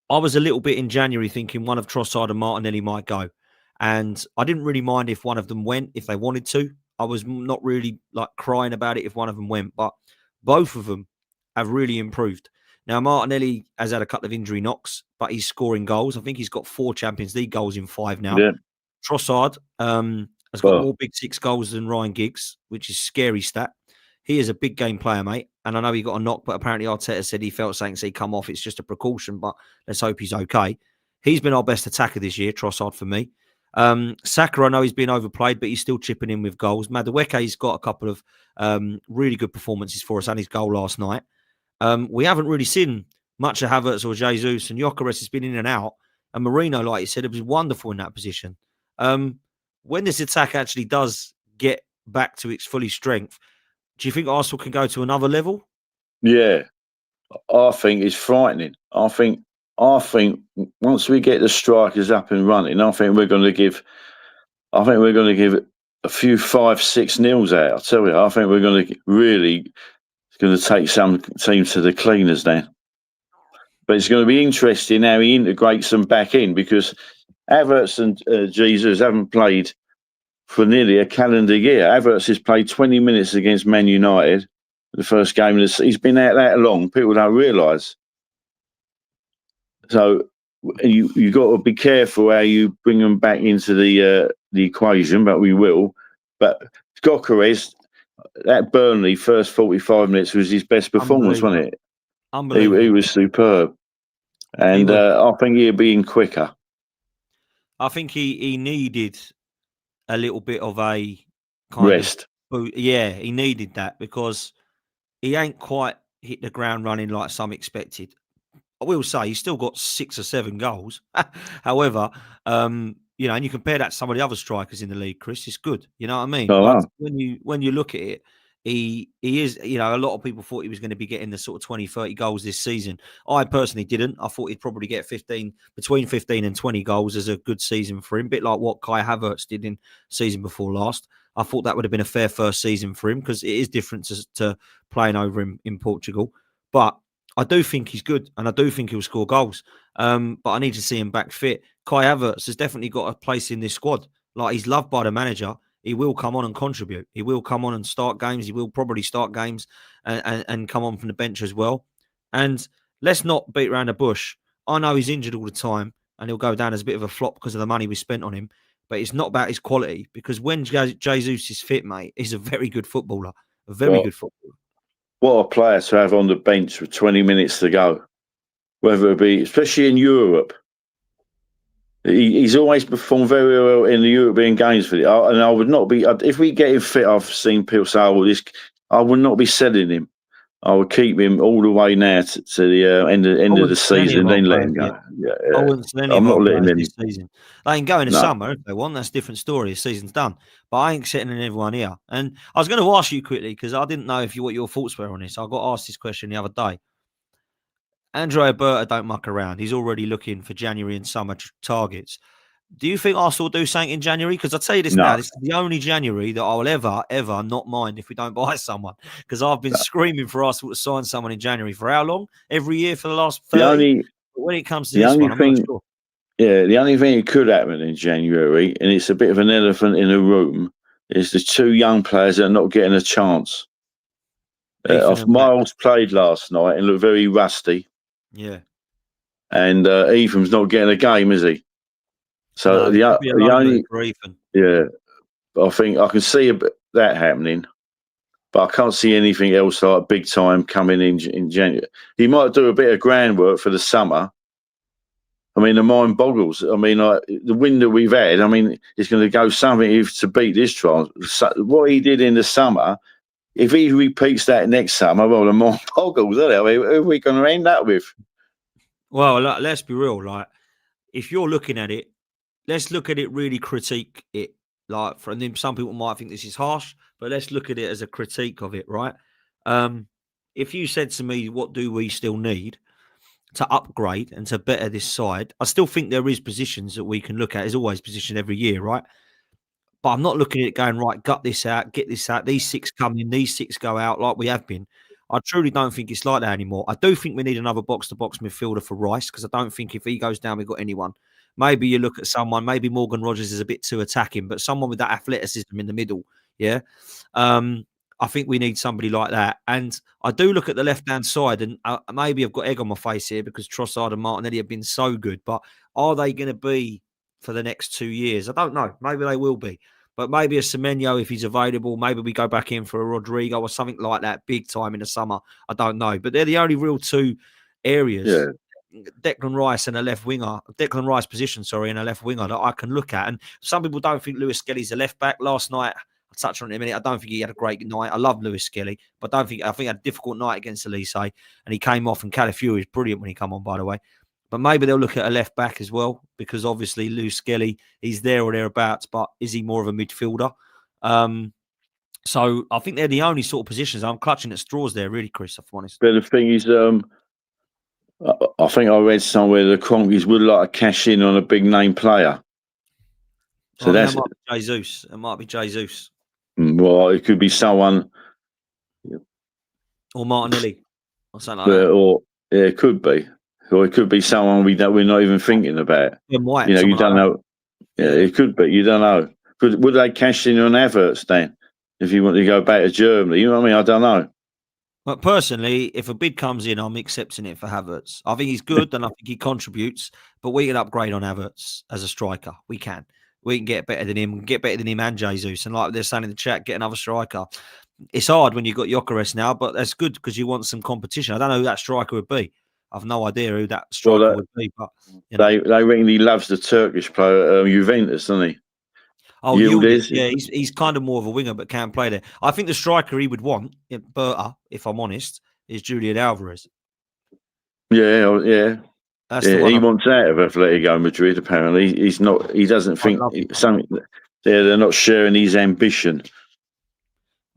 I was a little bit in January thinking one of Trossard and Martinelli might go. And I didn't really mind if one of them went, if they wanted to. I was not really crying about it if one of them went. But both of them have really improved. Now, Martinelli has had a couple of injury knocks, but he's scoring goals. I think he's got 4 Champions League goals in 5 now. Yeah. Trossard has got more Big Six goals than Ryan Giggs, which is a scary stat. He is a big game player, mate. And I know he got a knock, but apparently Arteta said he felt something, so he come off. It's just a precaution, but let's hope he's okay. He's been our best attacker this year, Trossard, for me. Saka, I know he's been overplayed, but he's still chipping in with goals. Madueke's got a couple of really good performances for us and his goal last night. We haven't really seen much of Havertz or Jesus, and Gyökeres has been in and out. And Marino, like you said, it was wonderful in that position. When this attack actually does get back to its fully strength, do you think Arsenal can go to another level? Yeah, I think it's frightening. I think once we get the strikers up and running, I think we're going to give a few 5-6-0s out. I tell you, I think we're going to take some teams to the cleaners now. But it's going to be interesting how he integrates them back in because Havertz and Jesus haven't played for nearly a calendar year. Havertz has played 20 minutes against Man United, the first game. He's been out that long. People don't realise. So you got to be careful how you bring them back into the equation, but we will. But Gyökeres, that Burnley first 45 minutes was his best performance, wasn't it? Unbelievable. He was superb. And I think he'll be in quicker. I think he needed a little bit of a rest. Yeah, he needed that because he ain't quite hit the ground running like some expected. I will say he's still got 6 or 7 goals. However, and you compare that to some of the other strikers in the league, Chris, it's good. You know what I mean? Oh, but wow. when you look at it, he is, a lot of people thought he was going to be getting the sort of 20, 30 goals this season. I personally didn't. I thought he'd probably get between 15 and 20 goals as a good season for him, a bit like what Kai Havertz did in season before last. I thought that would have been a fair first season for him because it is different to playing over him in Portugal. But I do think he's good and I do think he'll score goals. But I need to see him back fit. Kai Havertz has definitely got a place in this squad. Like, he's loved by the manager. He will come on and contribute. He will come on and start games. He will probably start games and come on from the bench as well. And let's not beat around the bush. I know he's injured all the time and he'll go down as a bit of a flop because of the money we spent on him. But it's not about his quality, because when Jesus is fit, mate, he's a very good footballer. A very good footballer. What a player to have on the bench with 20 minutes to go. Whether it be, especially in Europe. He's always performed very well in the European games for it. And I would not be, if we get him fit, I've seen people say, I would not be selling him. I would keep him all the way now to the end of the season, then let him go. Yeah. I wouldn't sell any I'm of not our letting players him. this season. They can go in the summer if they want. That's a different story. The season's done. But I ain't sitting in everyone here. And I was going to ask you quickly, because I didn't know what your thoughts were on this. I got asked this question the other day. Andre Alberta don't muck around. He's already looking for January and summer targets. Do you think Arsenal will do something in January? Because I'll tell you this now, this is the only January that I will ever not mind if we don't buy someone. Because I've been screaming for Arsenal to sign someone in January for how long? Every year for the last 30? But when it comes to this one, I'm not sure. Yeah, the only thing that could happen in January, and it's a bit of an elephant in the room, is the two young players that are not getting a chance. Miles played last night and looked very rusty. Yeah. And Ethan's not getting a game, is he? So the only, I think I can see that happening, but I can't see anything else like big time coming in January. He might do a bit of groundwork for the summer. I mean, the mind boggles. I mean, the window we've had, I mean, it's going to go something to beat this trial. What he did in the summer, if he repeats that next summer, well, the mind boggles, isn't it? I mean, who are we going to end up with? Well, let's be real. Like, if you're looking at it, let's look at it, really critique it. Like, for them, some people might think this is harsh, but let's look at it as a critique of it, right? If you said to me, what do we still need to upgrade and to better this side? I still think there is positions that we can look at. There's always position every year, right? But I'm not looking at it going, right, gut this out, get this out. These 6 come in, these 6 go out like we have been. I truly don't think it's like that anymore. I do think we need another box-to-box midfielder for Rice, because I don't think if he goes down, we've got anyone. Maybe you look at someone, maybe Morgan Rogers is a bit too attacking, but someone with that athleticism in the middle, yeah? I think we need somebody like that. And I do look at the left-hand side, and maybe I've got egg on my face here because Trossard and Martinelli have been so good, but are they going to be for the next 2 years? I don't know. Maybe they will be. But maybe a Semenyo, if he's available, maybe we go back in for a Rodrigo or something like that, big time in the summer. I don't know. But they're the only real 2 areas. Yeah. Declan Rice and a left winger, Declan Rice position, and a left winger that I can look at. And some people don't think Lewis-Skelly's a left back. Last night, I'll touch on it in a minute. I don't think he had a great night. I love Lewis-Skelly, but I think he had a difficult night against Elise, and he came off, and Calafiori is brilliant when he come on, by the way. But maybe they'll look at a left back as well, because obviously Lewis-Skelly, he's there or thereabouts, but is he more of a midfielder? So I think they're the only sort of positions. I'm clutching at straws there, really, Chris, if I'm honest. But the thing is, I think I read somewhere the Cronkies would like to cash in on a big name player. So that might be Jesus. It might be Jesus. Well, it could be someone, or Martinelli, or something like that. Or it could be, or it could be someone we're not even thinking about. White, you don't know. Yeah, it could be. You don't know. Would they cash in on Havertz then? If you want to go back to Germany, you know what I mean? I don't know. But personally, if a bid comes in, I'm accepting it for Havertz. I think he's good and I think he contributes, but we can upgrade on Havertz as a striker. We can. We can get better than him. We can get better than him and Jesus. And like they're saying in the chat, get another striker. It's hard when you've got Gyökeres now, but that's good because you want some competition. I don't know who that striker would be. I've no idea who that striker would be. But they reckon he loves the Turkish player, Juventus, doesn't he? Oh, Yildiz. Yeah, he's kind of more of a winger, but can play there. I think the striker he would want, Berta, if I'm honest, is Julian Alvarez. Yeah. That's the one he wants out of Atletico Madrid. Apparently, he's not. He doesn't think something. They're not sharing his ambition.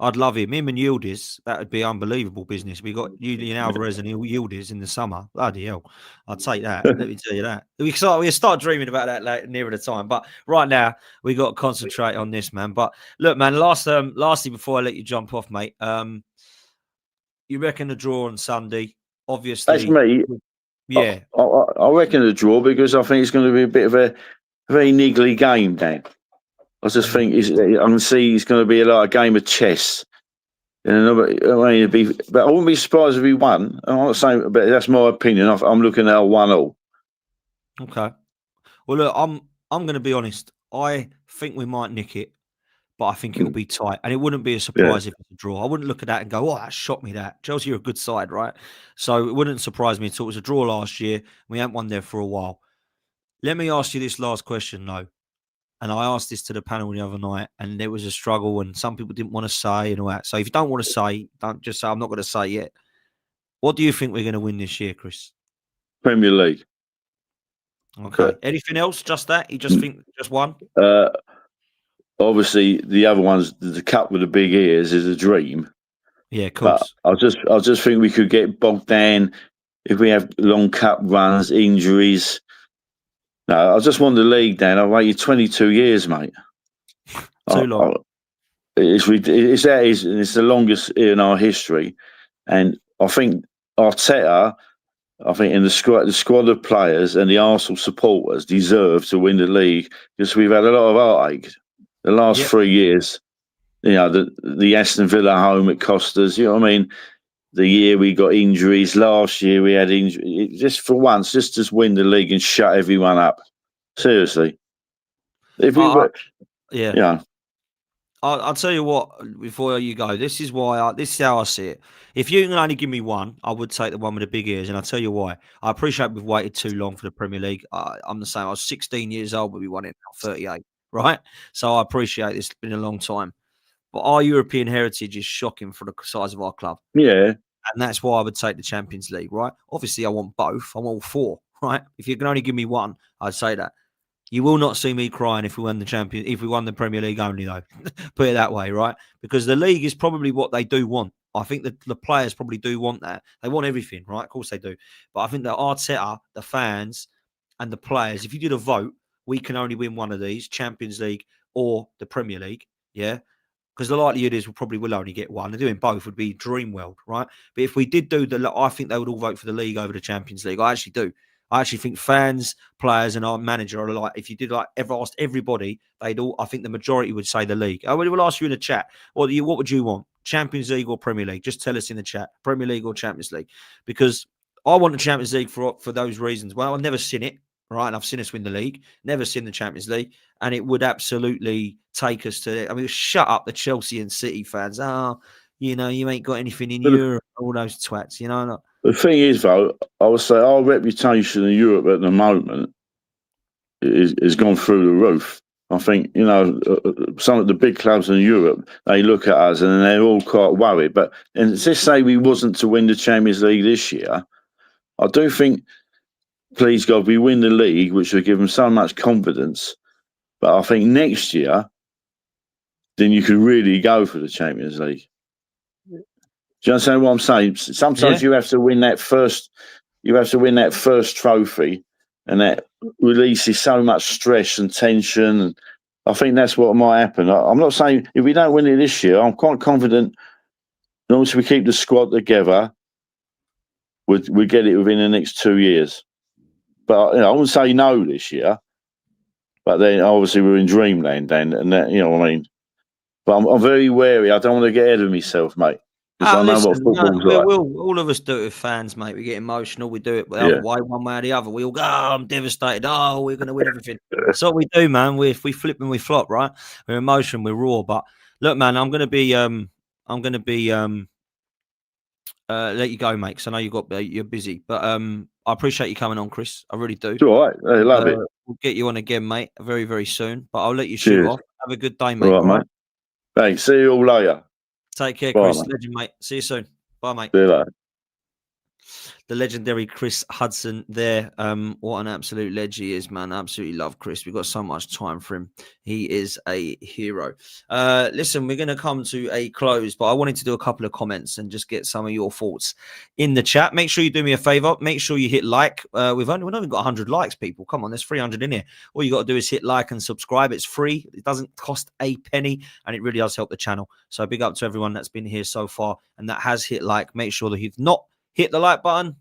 I'd love him. Him and Yildiz, that would be unbelievable business. We got Julian Alvarez and Yildiz in the summer. Bloody hell. I'd take that. Let me tell you that. We start dreaming about that nearer the time. But right now, we got to concentrate on this, man. But look, man, lastly, before I let you jump off, mate, you reckon a draw on Sunday? Obviously. That's me. Yeah. I reckon a draw because I think it's going to be a bit of a very niggly game, Dan. I just think I can see it's going to be like a game of chess. And but I wouldn't be surprised if he won. I'm not saying, but that's my opinion. I'm looking at a 1-1. Okay. Well, look, I'm going to be honest. I think we might nick it, but I think it'll be tight. And it wouldn't be a surprise if it's a draw. I wouldn't look at that and go, oh, that shocked me that. Chelsea are a good side, right? So it wouldn't surprise me at all. It was a draw last year. We haven't won there for a while. Let me ask you this last question, though. And I asked this to the panel the other night, and there was a struggle, and some people didn't want to say and all that. So if you don't want to say, don't just say, I'm not going to say yet. What do you think we're going to win this year, Chris? Premier League. Okay. Anything else? Just that? You just think just one? Obviously, the other ones, the cup with the big ears is a dream. Yeah, of course. But I just think we could get bogged down if we have long cup runs, injuries. No, I just want the league, Dan. I've waited 22 years, mate. Too long. It's the longest in our history. And I think Arteta, in the squad of players and the Arsenal supporters deserve to win the league because we've had a lot of heartache the last 3 years. You know, the Aston Villa home, it cost us. You know what I mean? The year we got injuries. Last year we had injuries. Just for once, just win the league and shut everyone up. Seriously. If we were, I'll tell you what, before you go, this is how I see it. If you can only give me one, I would take the one with the big ears, and I'll tell you why. I appreciate we've waited too long for the Premier League. I'm the same. I was 16 years old when we won it, now 38, right? So I appreciate this. It's been a long time. But our European heritage is shocking for the size of our club. Yeah. And that's why I would take the Champions League, right? Obviously, I want both. I want all four, right? If you can only give me one, I'd say that. You will not see me crying if we won the Premier League only, though. Put it that way, right? Because the league is probably what they do want. I think that the players probably do want that. They want everything, right? Of course they do. But I think that Arteta, the fans, and the players, if you did a vote, we can only win one of these, Champions League or the Premier League, yeah? Because the likelihood is we probably will only get one. And doing both would be dream world, right? But if we did do I think they would all vote for the league over the Champions League. I actually do. I actually think fans, players, and our manager are like, if you did ever asked everybody, I think the majority would say the league. I will ask you in the chat, what would you want? Champions League or Premier League? Just tell us in the chat, Premier League or Champions League. Because I want the Champions League for those reasons. Well, I've never seen it, right? And I've seen us win the league, never seen the Champions League. And it would absolutely take us to, shut up the Chelsea and City fans. You ain't got anything in Europe, all those twats, The thing is, though, I would say our reputation in Europe at the moment is gone through the roof. I think, some of the big clubs in Europe, they look at us and they're all quite worried. But and let's say we wasn't to win the Champions League this year, I do think, please God, we win the league, which would give them so much confidence. But I think next year, then you could really go for the Champions League. Do you understand what I'm saying? Sometimes you have to win that first. You have to win that first trophy, and that releases so much stress and tension. And I think that's what might happen. I'm not saying if we don't win it this year, I'm quite confident. As long as we keep the squad together, we get it within the next 2 years. But I wouldn't say no this year. But then obviously we're in dreamland, then, and that, what I mean. But I'm very wary. I don't want to get ahead of myself, mate. I know what football's like. All of us do it with fans, mate. We get emotional. We do it the other way, one way or the other. We all go, I'm devastated. Oh, we're going to win everything. That's what we do, man. We flip and we flop, right? We're emotional, we're raw. But look, man, I'm going to be let you go, mate, because I know you're busy. But I appreciate you coming on, Chris. I really do. It's all right. I love it. We'll get you on again, mate, very, very soon. But I'll let you shoot off. Have a good day, mate. All right, mate. Thanks. See you all later. Take care, Chris. Legend, mate. See you soon. Bye, mate. See you later. The legendary Chris Hudson there. What an absolute legend he is, man. Absolutely love Chris. We've got so much time for him. He is a hero. Listen, we're going to come to a close, but I wanted to do a couple of comments and just get some of your thoughts in the chat. Make sure you do me a favor. Make sure you hit like. We've not even got 100 likes, people. Come on, there's 300 in here. All you got to do is hit like and subscribe. It's free. It doesn't cost a penny, and it really does help the channel. So big up to everyone that's been here so far and that has hit like. Make sure that you've not hit the like button,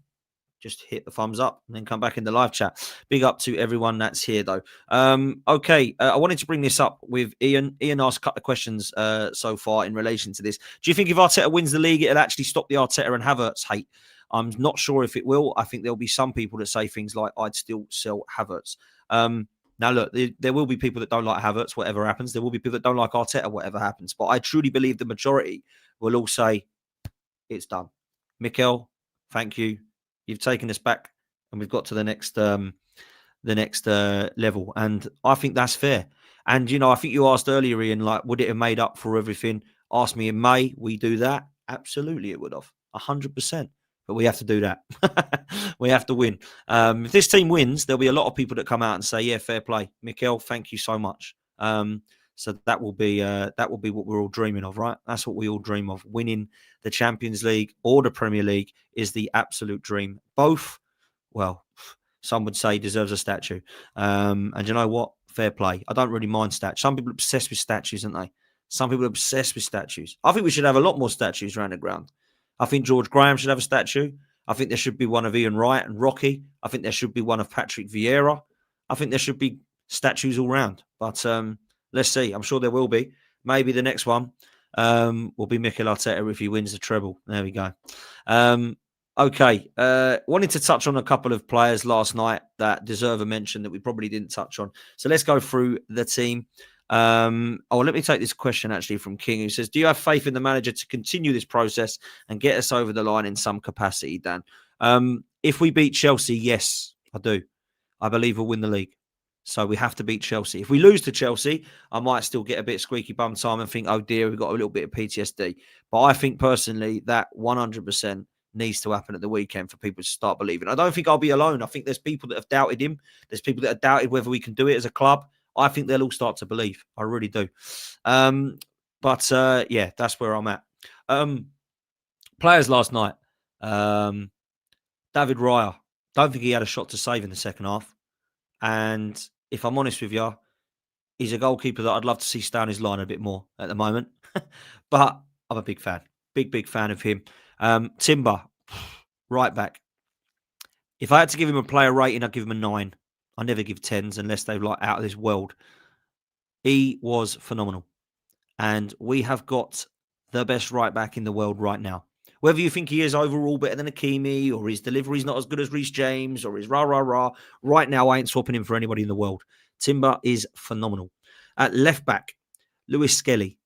just hit the thumbs up and then come back in the live chat. Big up to everyone that's here, though. Okay, I wanted to bring this up with Ian. Ian asked a couple of questions so far in relation to this. Do you think if Arteta wins the league, it'll actually stop the Arteta and Havertz hate? I'm not sure if it will. I think there'll be some people that say things like, I'd still sell Havertz. Now, look, there will be people that don't like Havertz, whatever happens. There will be people that don't like Arteta, whatever happens. But I truly believe the majority will all say, it's done. Mikel, thank you. You've taken us back and we've got to the next level. And I think that's fair. And, I think you asked earlier, Ian, like, would it have made up for everything? Ask me in May, we do that? Absolutely, it would have. 100%. But we have to do that. We have to win. If this team wins, there'll be a lot of people that come out and say, yeah, fair play. Mikel, thank you so much. So that will be what we're all dreaming of, right? That's what we all dream of. Winning the Champions League or the Premier League is the absolute dream. Both, well, some would say deserves a statue. And you know what? Fair play. I don't really mind statues. Some people are obsessed with statues, aren't they? Some people are obsessed with statues. I think we should have a lot more statues around the ground. I think George Graham should have a statue. I think there should be one of Ian Wright and Rocky. I think there should be one of Patrick Vieira. I think there should be statues all round. But let's see. I'm sure there will be. Maybe the next one will be Mikel Arteta if he wins the treble. There we go. Okay. Wanted to touch on a couple of players last night that deserve a mention that we probably didn't touch on. So let's go through the team. Let me take this question actually from King, who says, do you have faith in the manager to continue this process and get us over the line in some capacity, Dan? If we beat Chelsea, yes, I do. I believe we'll win the league. So we have to beat Chelsea. If we lose to Chelsea, I might still get a bit squeaky bum time and think, oh dear, we've got a little bit of PTSD. But I think personally that 100% needs to happen at the weekend for people to start believing. I don't think I'll be alone. I think there's people that have doubted him. There's people that have doubted whether we can do it as a club. I think they'll all start to believe. I really do. But that's where I'm at. Players last night. David Raya. Don't think he had a shot to save in the second half. And if I'm honest with you, he's a goalkeeper that I'd love to see stay on his line a bit more at the moment. But I'm a big fan. Big fan of him. Timber, right back. If I had to give him a player rating, I'd give him a 9. I never give 10s unless they're like out of this world. He was phenomenal. And we have got the best right back in the world right now. Whether you think he is overall better than Hakimi or his delivery's not as good as Reece James or his rah. Right now, I ain't swapping him for anybody in the world. Timber is phenomenal. At left back, Lewis-Skelly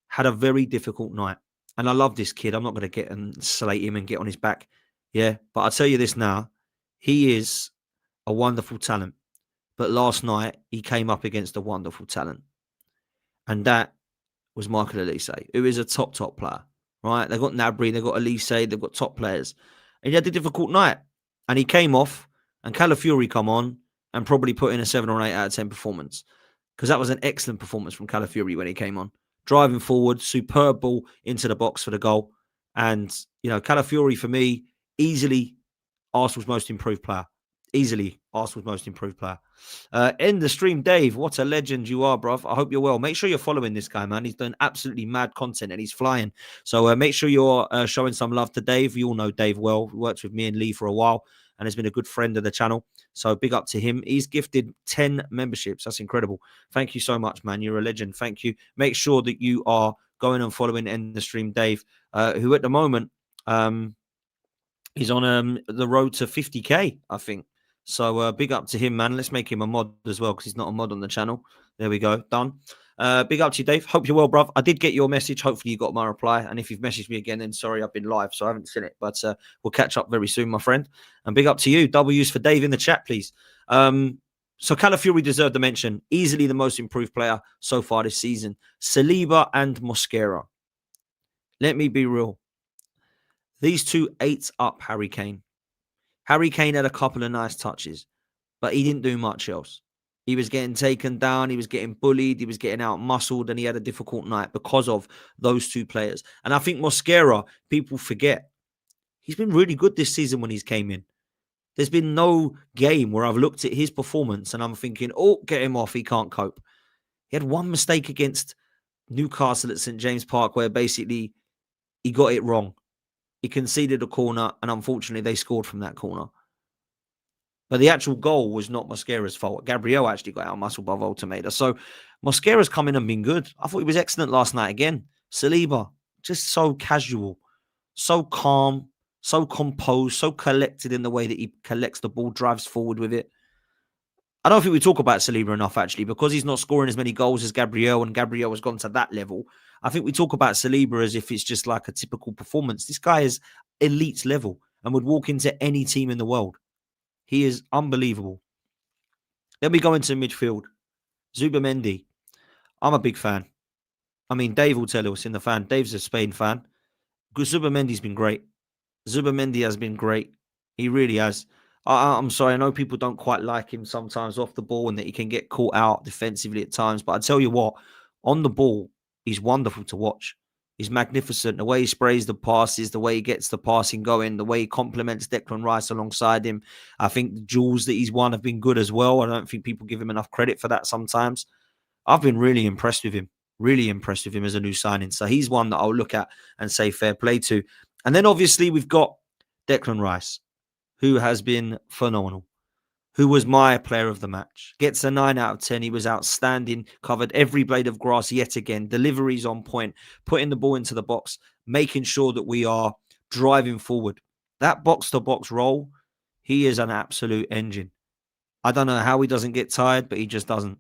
had a very difficult night. And I love this kid. I'm not going to get and slate him and get on his back. Yeah, but I'll tell you this now. He is a wonderful talent. But last night, he came up against a wonderful talent. And that was Michael Elise, who is a top player. Right? They've got Gnabry, they've got Elise, they've got top players. And he had a difficult night. And he came off, and Calafiori come on and probably put in a 7 or 8 out of 10 performance. Because that was an excellent performance from Calafiori when he came on. Driving forward, superb ball into the box for the goal. And, Calafiori, for me, easily Arsenal's most improved player. Easily Arsenal's most improved player. End the stream, Dave. What a legend you are, bruv. I hope you're well. Make sure you're following this guy, man. He's doing absolutely mad content and he's flying. So make sure you're showing some love to Dave. You all know Dave well. He worked with me and Lee for a while and has been a good friend of the channel. So big up to him. He's gifted 10 memberships. That's incredible. Thank you so much, man. You're a legend. Thank you. Make sure that you are going and following End the Stream, Dave, who at the moment is on the road to 50K, I think. So big up to him, man. Let's make him a mod as well because he's not a mod on the channel. There we go. Done. Big up to you, Dave. Hope you're well, bruv. I did get your message. Hopefully you got my reply. And if you've messaged me again, then sorry, I've been live, so I haven't seen it. But we'll catch up very soon, my friend. And big up to you. W's for Dave in the chat, please. So Calafiori deserved the mention. Easily the most improved player so far this season. Saliba and Mosquera. Let me be real. These two ate up Harry Kane. Harry Kane had a couple of nice touches, but he didn't do much else. He was getting taken down, he was getting bullied, he was getting out-muscled, and he had a difficult night because of those two players. And I think Mosquera, people forget, he's been really good this season when he's came in. There's been no game where I've looked at his performance and I'm thinking, oh, get him off, he can't cope. He had one mistake against Newcastle at St. James Park where basically he got it wrong. He conceded a corner and unfortunately they scored from that corner. But the actual goal was not Mosquera's fault. Gabriel actually got out-muscled by Voltemeda. So Mosquera's come in and been good. I thought he was excellent last night again. Saliba, just so casual, so calm, so composed, so collected in the way that he collects the ball, drives forward with it. I don't think we talk about Saliba enough, actually, because he's not scoring as many goals as Gabriel, and Gabriel has gone to that level. I think we talk about Saliba as if it's just like a typical performance. This guy is elite level and would walk into any team in the world. He is unbelievable. Then we go into midfield. Zubimendi. I'm a big fan. I mean, Dave will tell us in the fan. Dave's a Spain fan. Zubimendi's been great. Zubimendi has been great. He really has. I'm sorry. I know people don't quite like him sometimes off the ball and that he can get caught out defensively at times. But I tell you what, on the ball, he's wonderful to watch. He's magnificent. The way he sprays the passes, the way he gets the passing going, the way he complements Declan Rice alongside him. I think the duels that he's won have been good as well. I don't think people give him enough credit for that sometimes. I've been really impressed with him. Really impressed with him as a new signing. So he's one that I'll look at and say fair play to. And then obviously we've got Declan Rice, who has been phenomenal, who was my player of the match. Gets a 9 out of 10. He was outstanding, covered every blade of grass yet again. Deliveries on point, putting the ball into the box, making sure that we are driving forward. That box-to-box role, he is an absolute engine. I don't know how he doesn't get tired, but he just doesn't.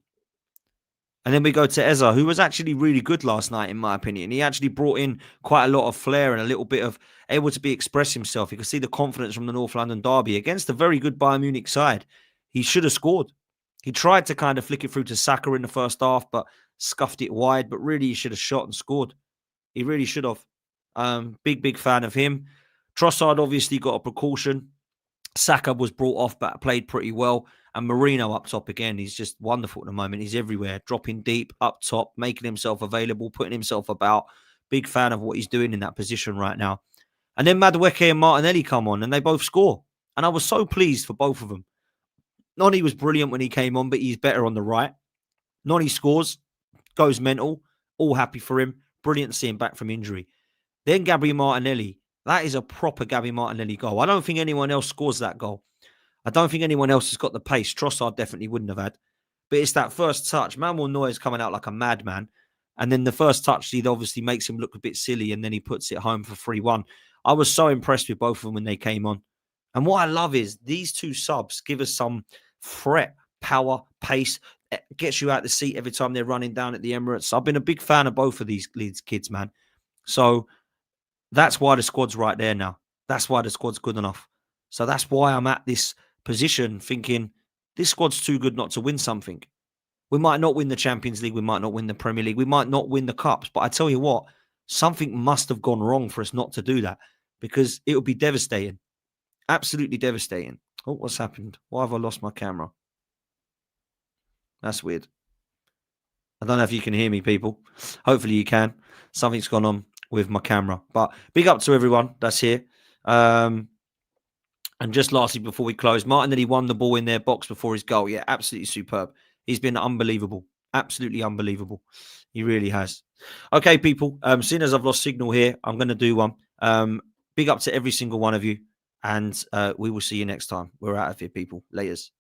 And then we go to Eza, who was actually really good last night, in my opinion. He actually brought in quite a lot of flair and a little bit of able to express himself. You can see the confidence from the North London derby against a very good Bayern Munich side. He should have scored. He tried to kind of flick it through to Saka in the first half, but scuffed it wide. But really, he should have shot and scored. He really should have. Big fan of him. Trossard obviously got a precaution. Saka was brought off, but played pretty well. And Marino up top again. He's just wonderful at the moment. He's everywhere, dropping deep, up top, making himself available, putting himself about. Big fan of what he's doing in that position right now. And then Madueke and Martinelli come on, and they both score. And I was so pleased for both of them. Noni was brilliant when he came on, but he's better on the right. Noni scores, goes mental, all happy for him. Brilliant to see him back from injury. Then Gabby Martinelli. That is a proper Gabby Martinelli goal. I don't think anyone else scores that goal. I don't think anyone else has got the pace. Trossard definitely wouldn't have had. But it's that first touch. Manuel Neuer's coming out like a madman. And then the first touch, he obviously makes him look a bit silly, and then he puts it home for 3-1. I was so impressed with both of them when they came on. And what I love is these two subs give us some threat, power, pace. It gets you out the seat every time they're running down at the Emirates. I've been a big fan of both of these kids, man. So that's why the squad's right there now. That's why the squad's good enough. So that's why I'm at this position thinking this squad's too good not to win something. We might not win the Champions League. We might not win the Premier League. We might not win the Cups. But I tell you what, something must have gone wrong for us not to do that, because it would be devastating. Absolutely devastating. Oh, what's happened? Why have I lost my camera? That's weird. I don't know if you can hear me, people. Hopefully you can. Something's gone on with my camera. But big up to everyone that's here. And just lastly, before we close, Martinelli won the ball in their box before his goal. Yeah, absolutely superb. He's been unbelievable. Absolutely unbelievable. He really has. Okay, people. Seeing as I've lost signal here, I'm going to do one. Big up to every single one of you. And we will see you next time. We're out of here, people. Laters.